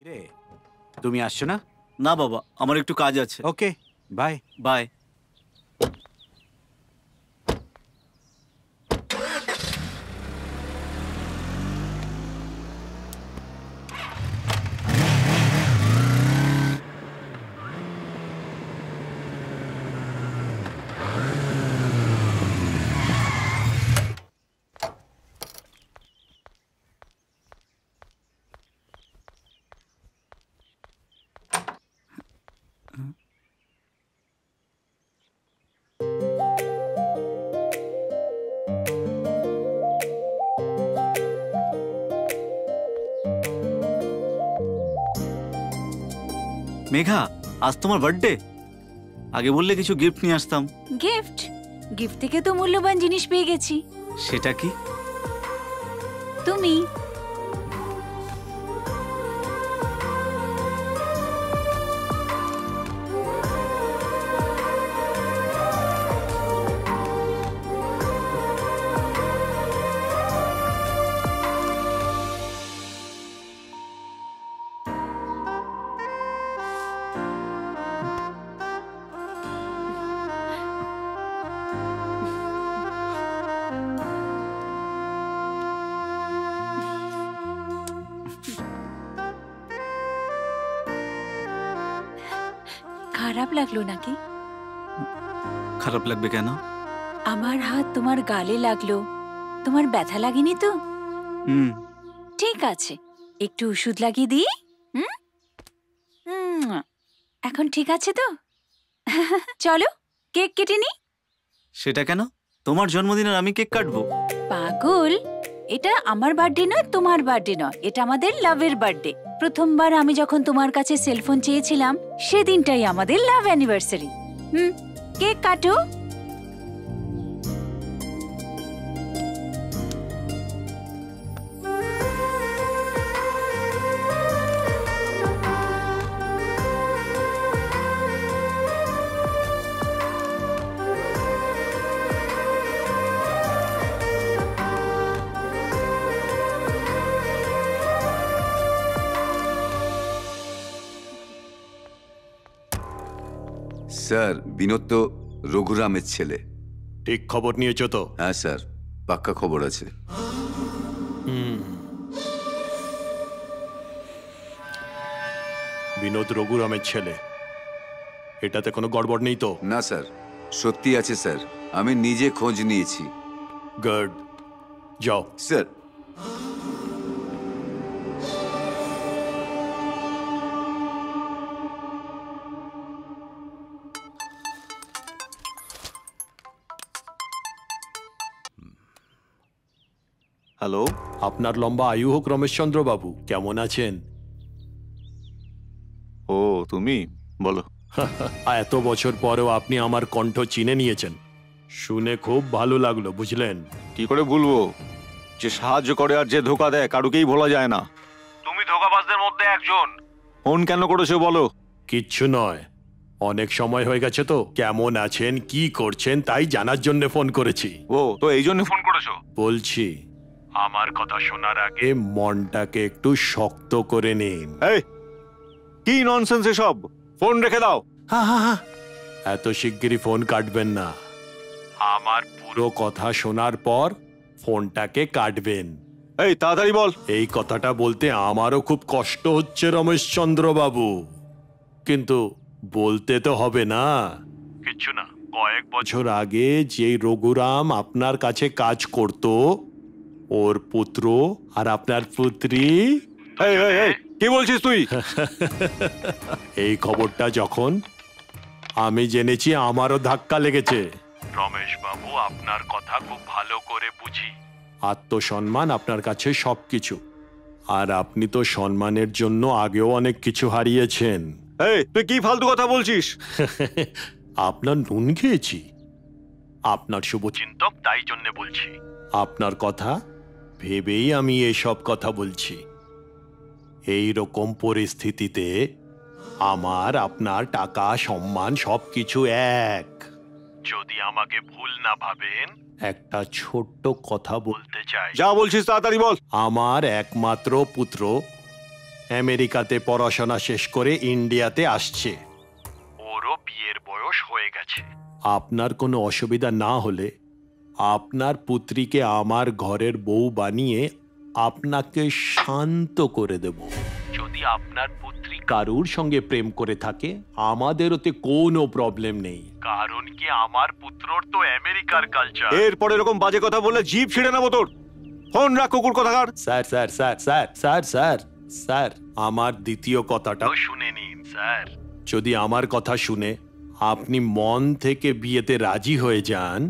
রে তুমি আসছো না? না বাবা, আমার একটু কাজ আছে। ওকে, বাই বাই। মেঘা, আজ তোমার বার্থডে। আগে বললে কিছু গিফট নিয়ে আসতাম। গিফট? গিফট থেকে তো মূল্যবান জিনিস পেয়ে গেছি। সেটা কি? তুমি। খারাপ লাগলো নাকি? খারাপ লাগবে কেন? আমার হাত তোমার গালে লাগলো, তোমার ব্যথা লাগেনি তো? ঠিক আছে, একটু ওষুধ লাগিয়ে দিই। এখন ঠিক আছে তো? চলো কেক কেটে নি। সেটা কেন? তোমার জন্মদিনের আমি কেক কাটবো? পাগল, এটা আমার বার্থডে নয়, তোমার বার্থডে নয়, এটা আমাদের লাভের বার্থডে। প্রথমবার আমি যখন তোমার কাছে সেলফোন চেয়েছিলাম সেদিনটাই আমাদের লাভ অ্যানিভার্সারি। কেক কাটো। স্যার, বিনোদ তো রঘুরামের ছেলে। ঠিক খবর নিয়েছো তো? হ্যাঁ স্যার, পাক্কা খবর আছে। বিনোদ রঘুরামের ছেলে, এটাতে কোনো গড়বড় নেই তো? না স্যার, সত্যি আছে স্যার, আমি নিজে খোঁজ নিয়েছি। গুড, যাও। স্যার, হ্যালো, আপনার লম্বা আয়ু হোক রমেশচন্দ্র বাবু, কেমন আছেন? ও তুমি বলো। এত বছর পরেও আপনি আমার কণ্ঠ চিনে নিয়েছেন, শুনে খুব ভালো লাগলো, বুঝলেন? কি করে ভুলবো? যে সাহায্য করে আর যে ধোকা দেয় কারুকেই ভোলা যায় না। তুমি ধোকাবাজদের মধ্যে একজন। ফোন কেন করেছো বলো? কিচ্ছু নয়, অনেক সময় হয়ে গেছে তো, কেমন আছেন কি করছেন তাই জানার জন্য ফোন করেছি। ও তো এই জন্য ফোন করেছো? বলছি, আমার কথা শোনার আগে মনটাকে একটু শক্ত করে নিন। এই কি ননসেন্স এসব, ফোন রেখে দাও। হ্যাঁ, এত শিগগিরই ফোন কাটবেন না, আমার পুরো কথা শোনার পর ফোনটাকে কাটবেন। এই তাড়াতাড়ি বল। এই কথাটা বলতে আমারও খুব কষ্ট হচ্ছে রমেশচন্দ্র বাবু, কিন্তু বলতে তো হবে না। কিচ্ছু না, কয়েক বছর আগে যে রঘুরাম আপনার কাছে কাজ করত, ওর পুত্র আর আপনার পুত্রী। কি বলছিস তুই? এই খবরটা যখন আমি জেনেছি আমারও ধাক্কা লেগেছে। রমেশ বাবু, আপনার কথা খুব ভালো করে বুঝি, আত্মসম্মান আপনার কাছে সবকিছু, আর আপনি তো সম্মানের জন্য আগেও অনেক কিছু হারিয়েছেন। এই তুই কি ফালতু কথা বলছিস? আপনার নুন খেয়েছি, আপনার শুভচিন্তক, তাই জন্য বলছি। আপনার কথা ভেবেই আমি এসব কথা বলছি। এই রকম পরিস্থিতিতে আমার আপনার টাকা সম্মান সবকিছু এক। যদি আমাকে ভুল না ভাবেন, একটা ছোট্ট কথা বলতে চাই। যা বলছিস তাড়াতাড়ি বল। আমার একমাত্র পুত্র আমেরিকাতে পড়াশোনা শেষ করে ইন্ডিয়াতে আসছে। ওরও বিয়ের বয়স হয়ে গেছে। আপনার কোনো অসুবিধা না হলে আপনার পুত্রীকে আমার ঘরের বউ বানিয়ে আপনাকে শান্ত করে দেব। যদি আপনার পুত্রী কারুর সঙ্গে প্রেম করে থাকে আমাদের ওতে কোনো প্রবলেম নেই, কারণ কি আমার পুত্রর তো আমেরিকার কালচার। এরপর এরকম বাজে কথা বললে জিভ ছিঁড়ে নেবো তোর। ফোন রাখ কুকুর কথাকার। Sir sir sir sir sir sir sir আমার দ্বিতীয় কথাটাও শুনে নিন স্যার। যদি আমার কথা শুনে আপনি মন থেকে বিয়েতে রাজি হয়ে যান,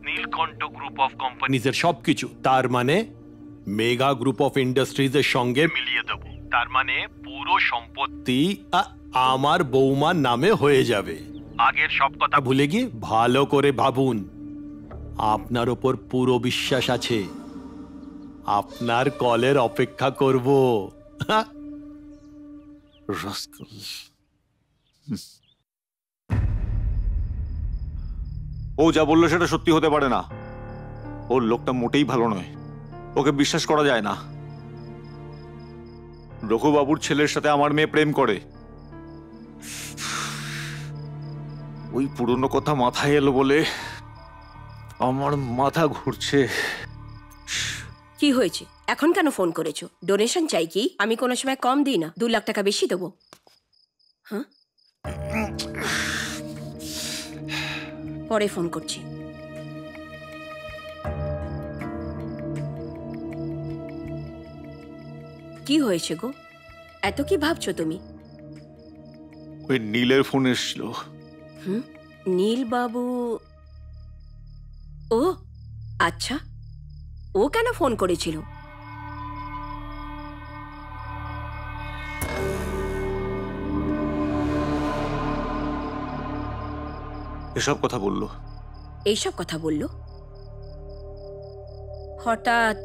নীলকণ্ঠ গ্রুপ অফ কোম্পানিজের সবকিছু, তার মানে মেগা গ্রুপ অফ ইন্ডাস্ট্রিজের সঙ্গে মিলিয়ে দেব। তার মানে পুরো সম্পত্তি আমার বৌমার নামে হয়ে যাবে। আগের সব কথা ভুলে গিয়ে ভালো করে ভাবুন। আপনার ওপর পুরো বিশ্বাস আছে, আপনার কলের অপেক্ষা করব। ও যা বললো সেটা সত্যি হতে পারে না। ওর লোকটা মোটেই ভালো নয়, ওকে বিশ্বাস করা যায় না। রঘুবাবুর ছেলের সাথে আমার মেয়ে প্রেম করে, ওই পুরনো কথা মাথায় এলো বলে আমার মাথা ঘুরছে। কি হয়েছে? এখন কেন ফোন করেছো? ডোনেশন চাই কি? আমি কোনো সময় কম দিই না, 2 লাখ টাকা বেশি দেবো। হ্যাঁ, পরে ফোন করছি। কি হয়েছে গো? এত কি ভাবছো তুমি? ওই নীলের ফোন এসছিল। নীল বাবু? ও আচ্ছা, ও কেন ফোন করেছিল? এসব কথা বললো? এইসব কথা বললো? হঠাৎ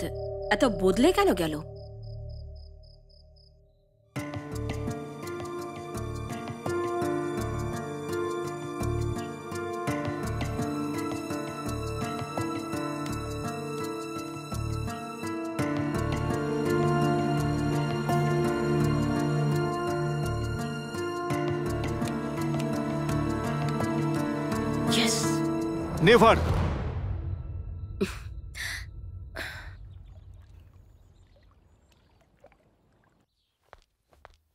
এত বদলে কেন গেল? নেভার।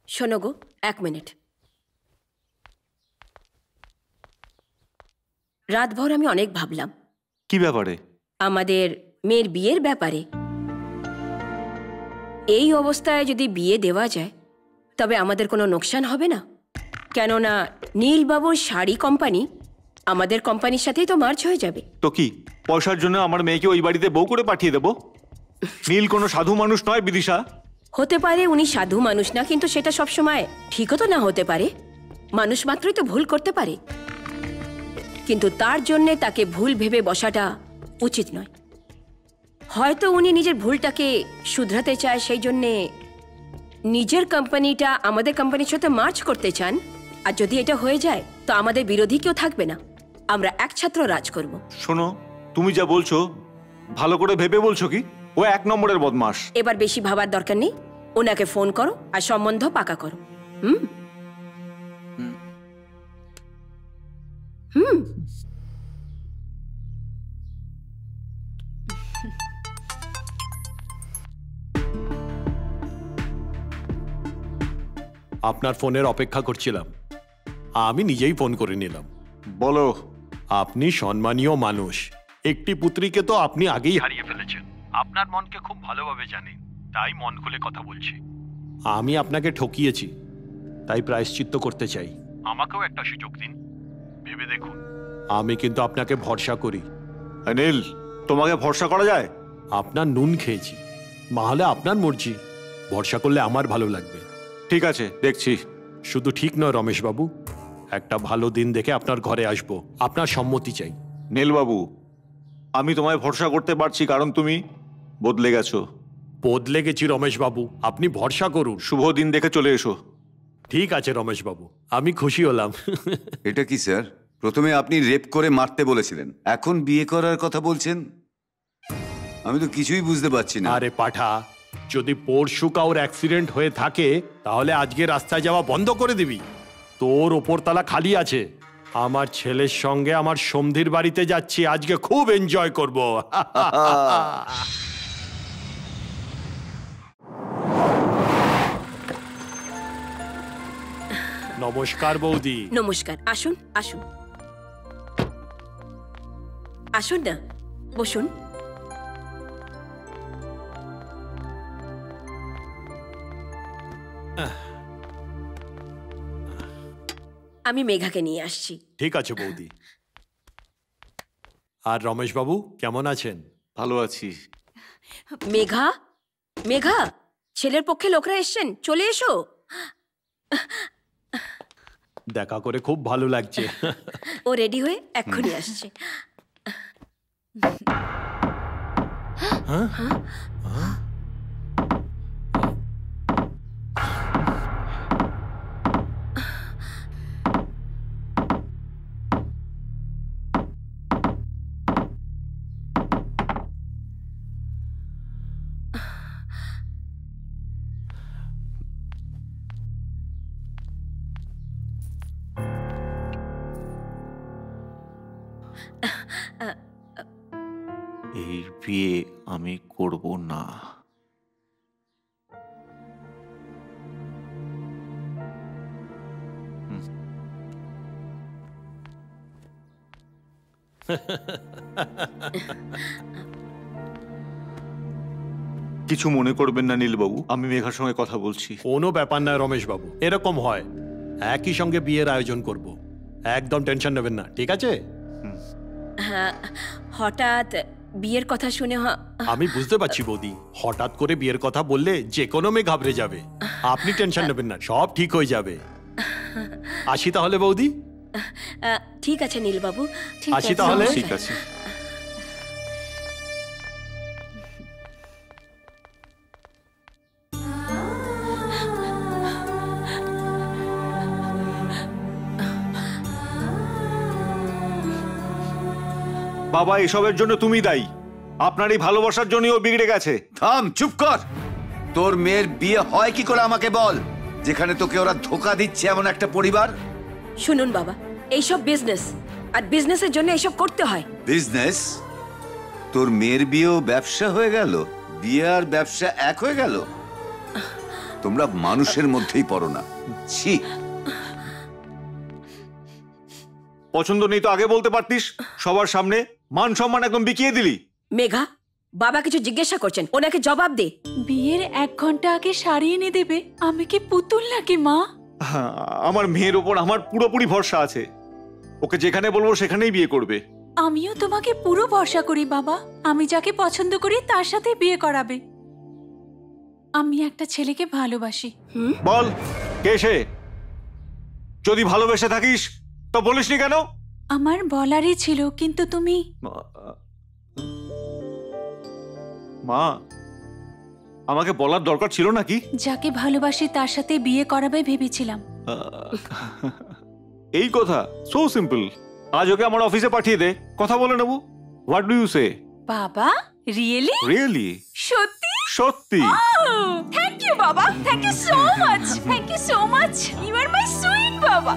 শোনো গো, 1 মিনিট। রাতভর আমি অনেক ভাবলাম। কি ব্যাপারে? আমাদের মেয়ের বিয়ের ব্যাপারে। এই অবস্থায় যদি বিয়ে দেওয়া যায় তবে আমাদের কোনো লোকসান হবে না, কেননা নীলবাবুর শাড়ি কোম্পানি আমাদের কোম্পানির সাথেই তো মার্চ হয়ে যাবে। তো কি পয়সার জন্য আমার মেয়েকে ওই বাড়িতে বউ করে পাঠিয়ে দেবো? নীল কোনো সাধু মানুষ নয় বিদিশা। হতে পারে উনি সাধু মানুষ না, কিন্তু সেটা সবসময় ঠিকও তো না হতে পারে। মানুষ মাত্রই তো ভুল করতে পারে, কিন্তু তার জন্যে তাকে ভুল ভেবে বসাটা উচিত নয়। হয়তো উনি নিজের ভুলটাকে শুধরাতে চায়, সেই জন্যে নিজের কোম্পানিটা আমাদের কোম্পানির সাথে মার্চ করতে চান। আর যদি এটা হয়ে যায় তো আমাদের বিরোধী কেউ থাকবে না, আমরা একছত্র রাজ করব। শোনো, তুমি যা বলছো ভালো করে ভেবে বলছো কি? ও 1 নম্বরের বদমাশ। এবার বেশি ভাবার দরকার নেই, ওনাকে ফোন করো আর সম্বন্ধ পাকা করো। হুম হুম আপনার ফোনের অপেক্ষা করছিলাম, আমি নিজেই ফোন করে নিলাম। বলো। আপনি সম্মানীয় মানুষ, একটি পুত্রীকে তো আপনি আগেই হারিয়ে ফেলেছেন। আপনার মনকে খুব ভালোভাবে জানি, তাই মন খুলে কথা বলছি। আমি আপনাকে ঠকিয়েছি, তাই প্রায়শ্চিত্ত করতে চাই। আমাকেও একটা সুযোগ দিন, ভেবে দেখুন। আমি কিন্তু আপনাকে ভরসা করি। নীল, তোমাকে ভরসা করা যায়? আপনার নুন খেয়েছি, মাহলে আপনার মর্জি। ভরসা করলে আমার ভালো লাগবে। ঠিক আছে, দেখছি। শুধু ঠিক নয় রমেশ বাবু, একটা ভালো দিন দেখে আপনার ঘরে আসবো, আপনার সম্মতি চাই। নীলবাবু, আমি তোমায় ভরসা করতে পারছি কারণ তুমি বদলে গেছো। বদলে গেছি রমেশ বাবু, আপনি ভরসা করুন। শুভ দিন দেখে চলে এসো। ঠিক আছে রমেশ বাবু, আমি খুশি হলাম। এটা কি স্যার? প্রথমে আপনি রেপ করে মারতে বলেছিলেন, এখন বিয়ে করার কথা বলছেন? আমি তো কিছুই বুঝতে পারছি না। আরে পাঠা, যদি পরশু কাউর অ্যাক্সিডেন্ট হয়ে থাকে তাহলে আজকে রাস্তায় যাওয়া বন্ধ করে দিবি। তোর ওপরতলা খালি আছে। আমার ছেলের সঙ্গে আমার সমধির বাড়িতে যাচ্ছি, আজকে খুব এনজয় করব। নমস্কার বৌদি। নমস্কার, আসুন আসুন আসুন না, বসুন। আমি মেঘাকে নিয়ে আসছি। ঠিক আছে বৌদি। আর রমেশ বাবু কেমন আছেন? ভালো আছি। মেঘা, মেঘা, ছেলের পক্ষে লোকরা এসছেন, চলে এসো। দেখা করে খুব ভালো লাগছে। ও রেডি হয়ে এক্ষুনি আসছে। এই বিয়ে আমি করব না। কিছু মনে করবেন না নীলবাবু, আমি মেঘার সঙ্গে কথা বলছি। কোনো ব্যাপার নয় রমেশ বাবু, এরকম হয়। একই সঙ্গে বিয়ের আয়োজন করব, একদম টেনশন নেবেন না, ঠিক আছে? হ্যাঁ, হঠাৎ বিয়ের কথা শুনে আমি বুঝতে পারছি বৌদি, হঠাৎ করে বিয়ের কথা বললে যে কোনো মেয়ে ঘাবড়ে যাবে। আপনি টেনশন নেবেন না, সব ঠিক হয়ে যাবে। আসি তাহলে বৌদি। ঠিক আছে নীলবাবু, ঠিক আসি আছে। তাহলে। ঠিক আছে। বাবা, এসবের জন্য তুমি দায়ী। আপনার এই ভালোবাসার জন্যই ও বিগড়ে গেছে। থাম, চুপ কর। তোর মেয়ের বিয়ে হয় কি করে আমাকে বল, যেখানে তোকে ওরা ধোকা দিচ্ছে এমন একটা পরিবার। শুনুন বাবা, এইসব বিজনেস, আর বিজনেসের জন্য এইসব করতে হয়। বিজনেস? তোর মেয়ের বিয়েও ব্যবসা হয়ে গেল? বিয়ে আর ব্যবসা এক হয়ে গেল? তোমরা মানুষের মধ্যেই পড়ো না। ছি। পছন্দ নেই তো আগে বলতে পারতিস। সবার সামনে মান সম্মান একদম বিকিয়ে দিলি। মেঘা, বাবা কিছু জিজ্ঞাসা করছেন, ওনাকে জবাব দে। বিয়ের 1 ঘন্টা আগে শাড়ি এনে দেবে? আমি কি পুতুল নাকি মা? হ্যাঁ, আমার মেয়ের ওপর আমার পুরোপুরি ভরসা আছে। ওকে যেখানে বলবো সেখানেই বিয়ে করবে। আমিও তোমাকে পুরো ভরসা করি বাবা। আমি যাকে পছন্দ করি তার সাথে বিয়ে করাবে। আমি একটা ছেলেকে ভালোবাসি। বল, কে সে? যদি ভালোবেসে থাকিস তো বলিসনি কেন? আমার বলারই ছিল, কিন্তু তুমি। মা, আমাকে বলার দরকার ছিল নাকি? যাকে ভালোবাসি তার সাথে বিয়ে করাবে ভেবেছিলাম। এই কথা? So simple. আজ ওকে আমার অফিসে পাঠিয়ে দে, কথা বলে নেবো। What do you say? বাবা, রিয়েলি? রিয়েলি? সত্যি? সত্যি? থ্যাংক ইউ বাবা, thank you so much, thank you so much. You are my sweet বাবা।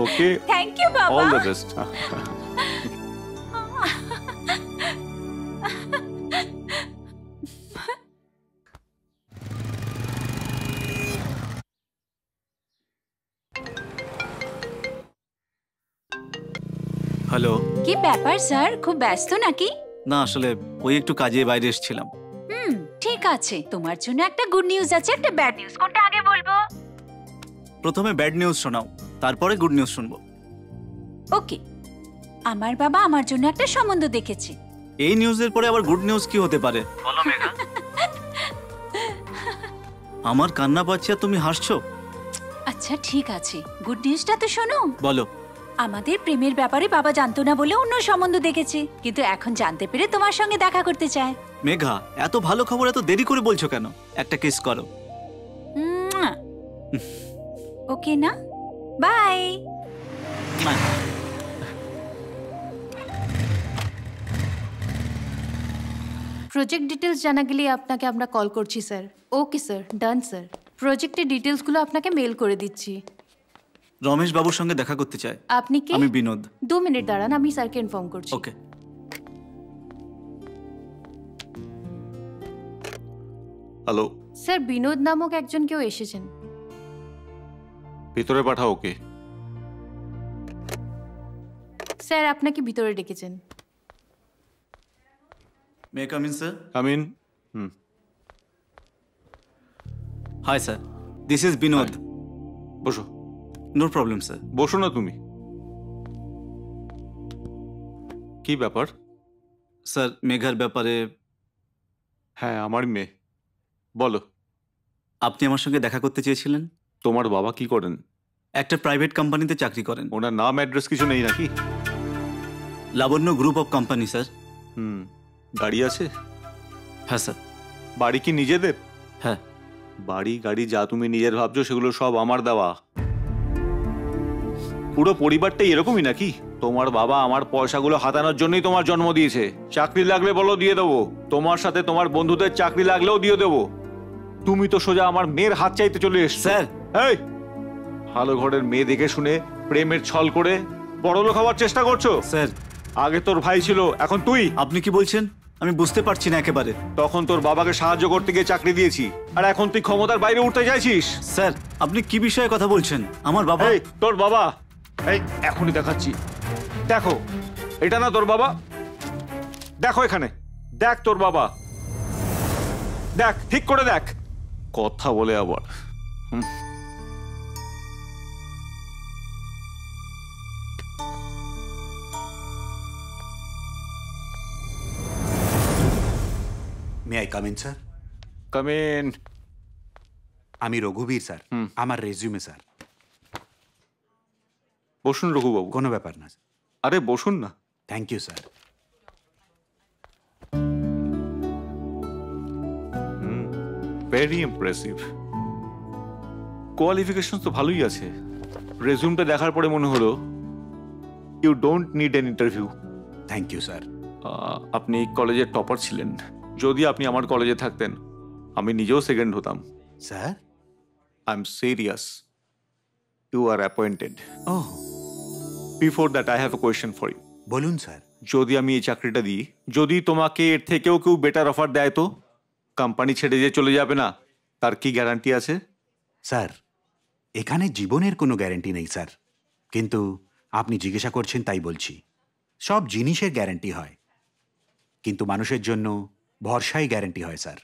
ওকে, থ্যাংক ইউ বাবা। All the best. হ্যালো। কি ব্যাপার স্যার, খুব ব্যস্ত নাকি? না, আসলে ওই একটু কাজে বাইরে এসেছিলাম। ঠিক আছে, তোমার জন্য একটা গুড নিউজ আছে, একটা ব্যাড নিউজ। কোনটা আগে বলবো? প্রথমে ব্যাড নিউজ শোনাও, তারপরে গুড নিউজ শুনবো। ওকে, আমার বাবা আমার জন্য একটা সম্বন্ধ দেখেছে। এই নিউজের পরে আবার গুড নিউজ কি হতে পারে? বলো মেঘা। আমার কান্না পাচ্ছে আর তুমি হাসছো। আচ্ছা ঠিক আছে, গুড নিউজটা তো শোনো। বলো। আমাদের প্রেমের ব্যাপারে বাবা জানতো না বলে অন্য সম্বন্ধ দেখেছে, কিন্তু এখন জানতে পেরে তোমার সঙ্গে দেখা করতে চায়। মেঘা, এত ভালো খবর এত দেরি করে বলছো কেন? একটা কিস করো। ওকে না? বাই। প্রজেক্ট ডিটেলস জানা গেলে আপনাকে আমরা কল করছি sir. Okay sir, done sir. প্রজেক্টের ডিটেলসগুলো আপনাকে মেল করে দিচ্ছি। রমেশ বাবুর সঙ্গে দেখা করতে চাই। আপনি কে? আমি বিনোদ। 2 মিনিট দাঁড়ান, আমি স্যারকে ইনফর্ম করছি। ওকে। হ্যালো, স্যার বিনোদ নামক একজন কেউ এসেছেন। ভিতরে পাঠাও ওকে। স্যার আপনাকে ভিতরে ডেকেছেন। May come in sir? Come in. Hi sir, this is Vinod. বসো। No problem sir. বসো না তুমি। কি ব্যাপার? স্যার মেঘার ব্যাপারে। হ্যাঁ, আমার মেয়ে। বলো। আপনি আমার সঙ্গে দেখা করতে চেয়েছিলেন। তোমার বাবা কি করেন? একটা প্রাইভেট কোম্পানিতে চাকরি করেন। ওনার নাম অ্যাড্রেস কিছু নেই নাকি? লাবণ্য গ্রুপ অফ কোম্পানি স্যার। গাড়ি আছে? হ্যাঁ স্যার। বাড়ি কি নিজেদের? হ্যাঁ। বাড়ি গাড়ি যা তুমি নিজের ভাবছো সেগুলো সব আমার দেওয়া। পুরো পরিবারটাই এরকমই নাকি? তোমার বাবা আমার পয়সাগুলো হাতানোর জন্যই তোমার জন্ম দিয়েছে। চাকরি লাগলে বলো, দিয়ে দেবো। তোমার সাথে তোমার বন্ধুদের চাকরি লাগলেও দিয়ে দেবো। তুমি তো সোজা আমার মেয়ের হাত চাইতে চলে এসছো। স্যার এই ভালো ঘরের মেয়ে দেখে শুনে প্রেমের ছল করে বড়লোক হওয়ার চেষ্টা করছো? স্যার আগে তোর ভাই ছিল, এখন তুই। আপনি কি বলছেন আমি বুঝতে পারছি না একেবারে। তখন তোর বাবাকে সাহায্য করতে গিয়ে চাকরি দিয়েছি, আর এখন তুই ক্ষমতার বাইরে উঠতে চাইছিস। স্যার আপনি কি বিষয়ে কথা বলছেন? আমার বাবা। এই তোর বাবা, এই এখনই দেখাচ্ছি। দেখো, এটা না তোর বাবা? দেখো এখানে, দেখ তোর বাবা, দেখ ঠিক করে দেখ। কথা বলে আবার। May I come in sir? Come in. আমি রঘুবীর স্যার। আমার রেজিউমে স্যার। বসুন রঘুবাবু। কোনো ব্যাপার না। আরে বসুন না। Thank you sir. Very impressive. Qualification তো ভালোই আছে। রেজিউমটা দেখার পরে মনে হলো you don't need an interview. Thank you sir. আপনি কলেজের টপার ছিলেন। যদি আপনি আমার কলেজে থাকতেন আমি নিজেও সেকেন্ড হতাম। Sir? I am serious. You are appointed. ও, before that I have a question for you. বলুন স্যার। যদি আমি এই চাকরিটা দিই, যদি তোমাকে এর থেকেও কেউ বেটার অফার দেয়, তো কোম্পানি ছেড়ে যে চলে যাবে না, তার কি গ্যারান্টি আছে? স্যার এখানে জীবনের কোনো গ্যারান্টি নেই স্যার, কিন্তু আপনি জিজ্ঞাসা করছেন তাই বলছি। সব জিনিসের গ্যারান্টি হয়, কিন্তু মানুষের জন্য ভরসাই গ্যারান্টি হয় স্যার।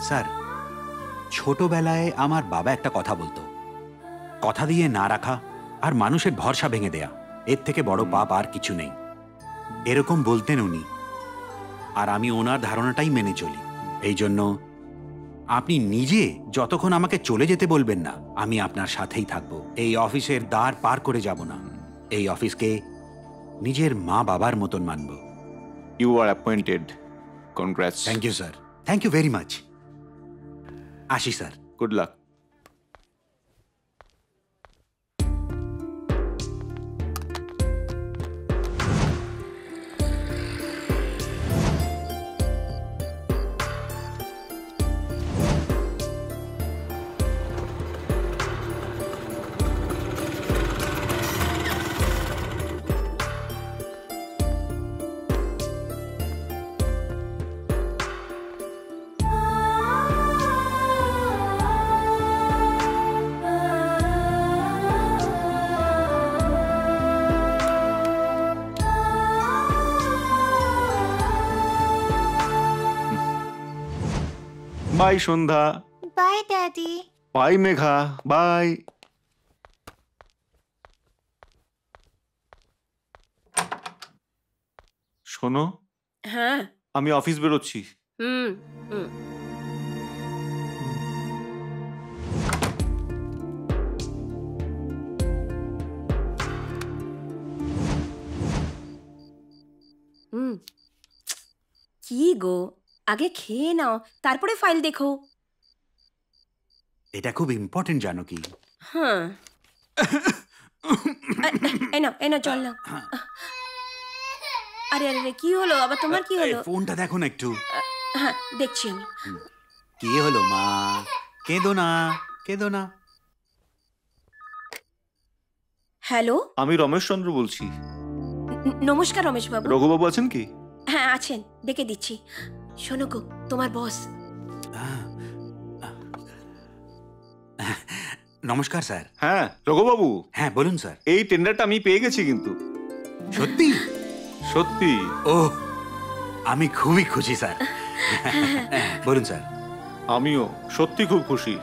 স্যার ছোটবেলায় আমার বাবা একটা কথা বলতো, কথা দিয়ে না রাখা আর মানুষের ভরসা ভেঙে দেয়া, এর থেকে বড় পাপ আর কিছু নেই। এরকম বলতেন উনি, আর আমি ওনার ধারণাটাই মেনে চলি। এই জন্য আপনি নিজে যতক্ষণ আমাকে চলে যেতে বলবেন না, আমি আপনার সাথেই থাকবো। এই অফিসের দ্বার পার করে যাব না। এই অফিসকে নিজের মা বাবার মতন মানব। You are appointed. Congrats. Thank you sir. Thank you very much. আসি sir. Good luck. Bye Sandhya. Bye daddy. Bye Megha. Bye. শোনো, হ্যাঁ। আমি অফিস বেরোচ্ছি। হুম হুম। হুম। কি গো, আগে খেয়ে নাও, তারপরে ফাইল দেখো। এটা খুব ইম্পর্টেন্ট জানো কি? হ্যাঁ। এ না চল না। আরে আরে কি হলো আবার, তোমার কি হলো? ফোনটা দেখো না একটু। হ্যাঁ দেখছি আমি। কি হলো মা? কেঁদো না, কেঁদো না। হ্যালো, আমি রমেশ চন্দ্র বলছি। নমস্কার রমেশ বাবু। রঘুবাবু আছেন কি? হ্যাঁ আছেন, ডেকে দিচ্ছি। শোনো গো, তোমার বস। নমস্কার স্যার। হ্যাঁ রঘুবাবু, হ্যাঁ বলুন স্যার। এই টেন্ডারটা আমি পেয়ে গেছি কিন্তু। সত্যি? সত্যি? ও, আমি খুবই খুশি স্যার। বলুন স্যার। আমিও সত্যি খুব খুশি।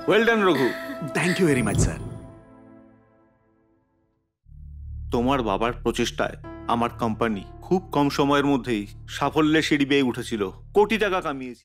Well done Raghu. Thank you very much sir. তোমার বাবার প্রচেষ্টায় আমার কোম্পানি খুব কম সময়ের মধ্যেই সাফল্যের সিঁড়ি বেয়ে উঠেছিল, কোটি টাকা কামিয়েছি।